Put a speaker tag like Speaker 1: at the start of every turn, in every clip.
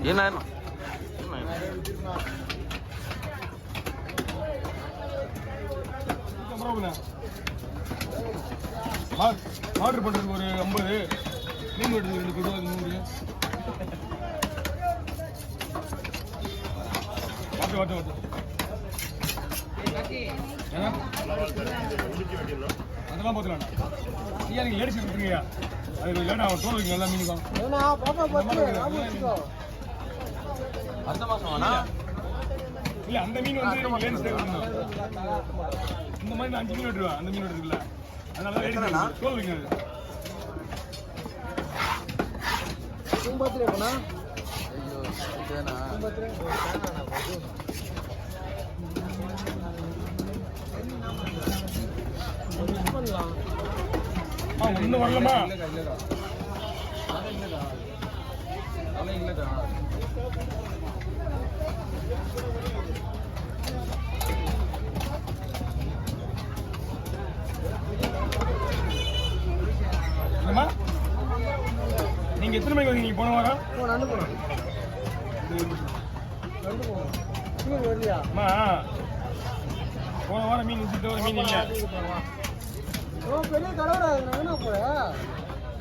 Speaker 1: என்ன
Speaker 2: ஆர்டர் பண்றதுக்கு ஒரு 50 மீன் எடுத்து 2 கிலோ 100 வாட்டு அதெல்லாம் பார்த்துக்கலாம் ஐயா நீங்கள் லேடிஸ் கொடுத்துருங்கய்யா அது லேட் அவன் தோல் வைங்க எல்லா மீனுக்கும்
Speaker 1: அடுத்த மாதம் வேணா
Speaker 2: இல்லை அந்த மீன் வந்து லேடிஸ் தேவைப்படணும் இந்த மாதிரி 5 மீன் வெட்டுருவா அந்த மீன் வெட்டுருக்குல்ல அதனால லேடிஸ் தோல் வைங்க
Speaker 1: ஐயோ
Speaker 2: ஒன்றும் வரலமா நீங்க எத்தனை மணிக்கு வந்தீங்க போன வாரம்? போன வாரம் மீன் வச்சுட்டு ஒரு மீன் இல்லை
Speaker 3: பெரிய கடவுடா என்ன போற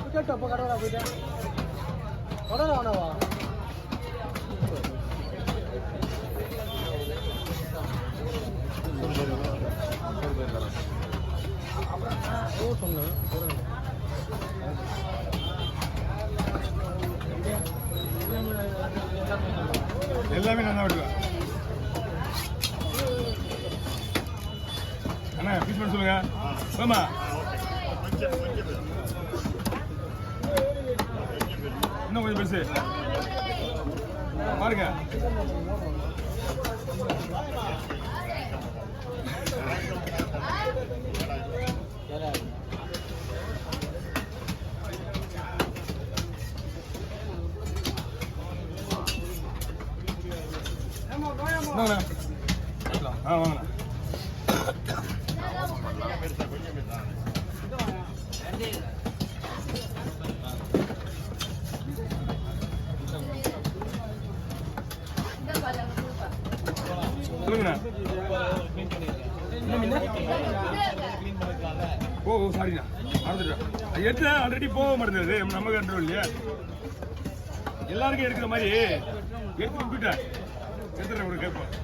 Speaker 3: டிக்கெட் அப்போ கடவுடா போயிட்டேன் கடவுடா வேணாவா சொன்னேன்
Speaker 2: எல்லாமே நல்லா விடுவேன் அண்ணா பீஸ் பண்ண சொல்லுங்க ஆமா இன்னும் கொஞ்சம் பெருசு பாருங்க வாங்கண்ணா வாங்கண்ணா சொல்லுங்கண்ணா ஓ சாரிண்ணா மறந்துட்டேன் எடுத்து ஆல்ரெடி போக மாட்டேங்குது நம்ம கண்ட்ரோல் இல்லையா எல்லாருக்கும் எடுக்கிற மாதிரி எடுத்து விட்டுட்டேன் எடுத்துறேன் ஒரு கேட்போம்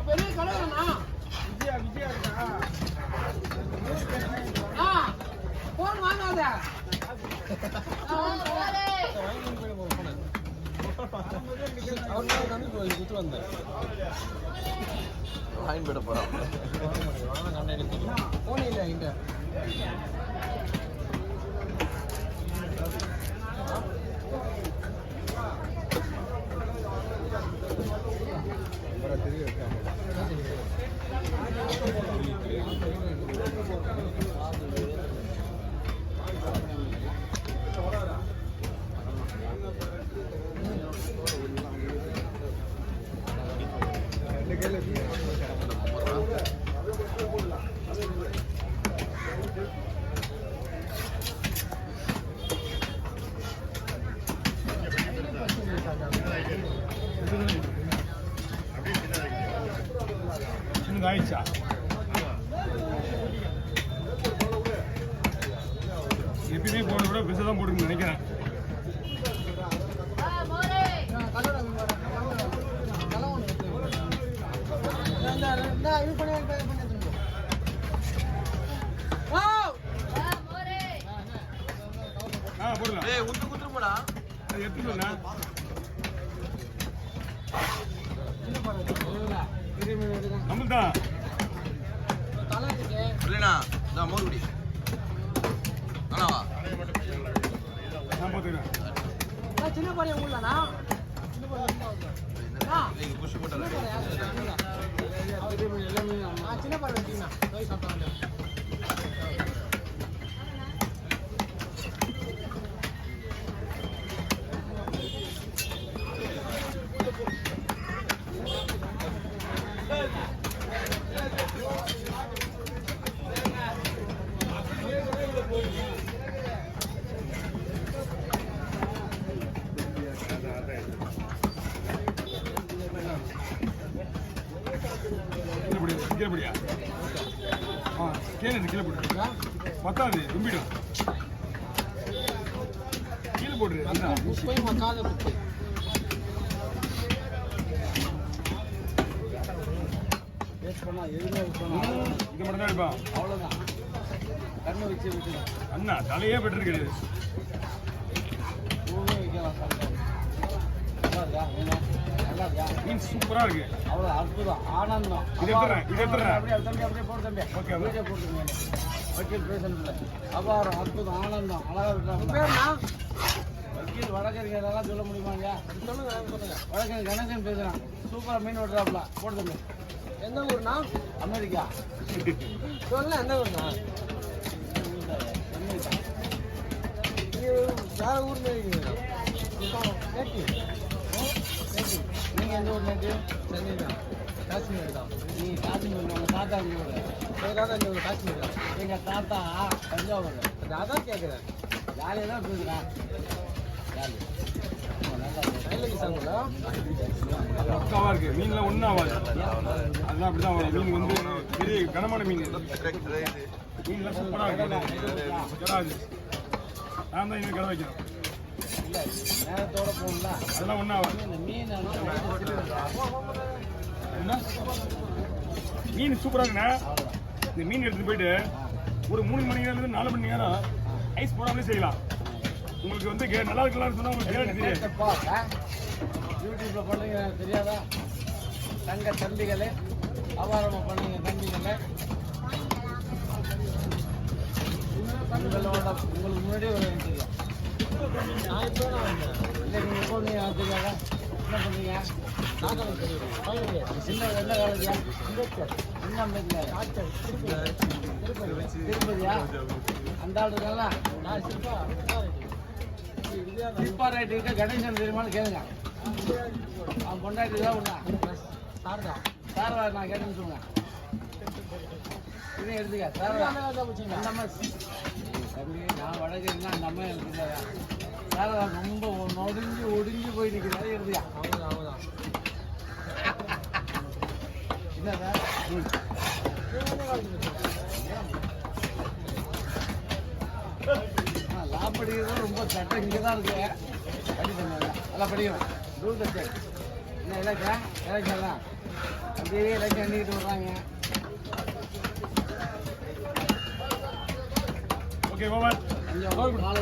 Speaker 3: பெரிய கடவுளா விஜயா விஜயா போன் வாங்காத
Speaker 1: வாங்கிட போறான்
Speaker 3: போன் இல்லை என்கிட்ட ஆயிடுச்சா எப்பயுமே போன விட பெருசாக தான் போட்டுன்னு நினைக்கிறேன் போடலாம்
Speaker 1: குத்துருப்படா
Speaker 2: எடுத்துக்கோண்ணா நம்மள்தான்
Speaker 1: இல்லைண்ணா மோர்குடி ஆனாவா
Speaker 2: நான் பார்த்துக்கிறேன்.
Speaker 3: சின்ன பாரு ஊர்லண்ணா
Speaker 1: இன்னைக்கு புஷ் போட்டல
Speaker 3: சின்ன பாரு வச்சிங்கண்ணா போய் சாப்பிட்டாங்க
Speaker 2: கீழே போடியா? ஆ கேளு கீழே போடு. பத்தாது கும்பிடும். கீழே போடு.
Speaker 3: போய் மக்காத குத்து
Speaker 2: இது மட்டும் தான் எடுப்பான்.
Speaker 3: அவ்வளோதான் கண்ணு வச்சு விட்டு
Speaker 2: அண்ணா தலையே பெற்று கிடையாது.
Speaker 3: பூவே வைக்கலாம் நல்லா இருக்கா நல்லா இருக்கா
Speaker 2: மீன் சூப்பரா இருக்கு.
Speaker 3: அவ்வளோ அற்புதம் ஆனந்தம்
Speaker 2: இது எத்தனை
Speaker 3: அப்படியே தம்பி போடு தம்பி
Speaker 2: ஓகே
Speaker 3: வீடியோ போட்டுருங்க வக்கீல் பேசணும்ல அபாரம் அற்புதம் ஆனந்தம் அழகா இருக்காங்க வக்கீல் வழக்கறிஞரெல்லாம் சொல்ல முடியுமாங்க சொல்லுங்க வழக்கறிஞர் கணேசன் பேசுகிறான் சூப்பராக மீன் ஓட்டுறாப்புல போடு தம்பி எந்த ஊர்னா அமெரிக்கா சொல்ல எந்த ஊர்னா வேற ஊர் நீங்கள் எந்த ஊர் நேற்று சென்னை தான் காஷ்மீர் தான் நீங்கள் காஷ்மீர் உங்கள் தாத்தா எங்கள் ஊர் எங்கள் தாத்தா எங்கள் ஊர் காஷ்மீர் தான் எங்கள் தாத்தா தஞ்சாவூர் அதான் கேட்குறேன் ஜாலியாக தான் பேசுகிறேன் ஜாலி
Speaker 2: பக்காவா இருக்கு. மீன்லாம் ஒன்றும் ஆகாது. அதெல்லாம் அப்படிதான் வரும். மீன் வந்து பெரிய கனமான மீன். மீன்லாம் சூப்பரா இருக்கு. கிடாது. நான் தான் இன்னும் கடை வைக்கிறேன்.
Speaker 3: இல்லை நேரத்தோட போகணும்ல
Speaker 2: அதெல்லாம் ஒன்றும் ஆகாது.
Speaker 3: இந்த மீன்
Speaker 2: என்ன மீன் சூப்பரா இருக்குண்ணா. இந்த மீன் எடுத்துட்டு போயிட்டு ஒரு 3 மணி நேரத்துலேருந்து 4 மணி நேரம் ஐஸ் போடாமலே செய்யலாம். உங்களுக்கு வந்து நல்லா இருக்கலாம்னு சொன்னா உங்களுக்கு கேரண்டி தெரியாது.
Speaker 3: யூடியூப்ல பண்ணுங்க தெரியாதா தங்க தம்பிகளே அபாரமா பண்ணுங்க தம்பிகளே உங்களோட உங்களுக்கு முன்னாடியே ஒரு தெரியும் நான் இப்போ இல்லை நீங்கள் எப்போ நீங்கள் தெரியாதா என்ன பண்ணுறீங்க சின்ன எந்த காலேஜா சின்ன அம்பேத்கர் திருப்பதியா அந்த ஆள் இருக்கா நான் சிற்பா ரைட்டு கணேசன் தெரியுமான்னு கேளுங்க அவன் கொண்டாடி தான் உண்டா சாரதா சாரதா நான் கேட்டேன்னு சொல்லுங்க இதையும் எடுத்துக்க சாரதா அந்த அம்மா தம்பி நான் வடக்கிறேன்னா அந்த அம்மா எடுத்துக்கா சாரதா ரொம்ப ஒடிஞ்சு போய் நிற்கிறாரு எடுத்துக்கா அவங்கதான் என்னதா லா படிக்கிறது ரொம்ப சட்டம் இங்கே தான் இருக்கு படிப்பேன் நல்லா படிக்கணும் ரூல் தச்சு என்ன எலெக்ஷன் தான் அப்படியே எலெக்ஷன் எண்ணிக்கிட்டு வர்றாங்க.
Speaker 2: ஓகே பாபா.
Speaker 3: நாளைக்கு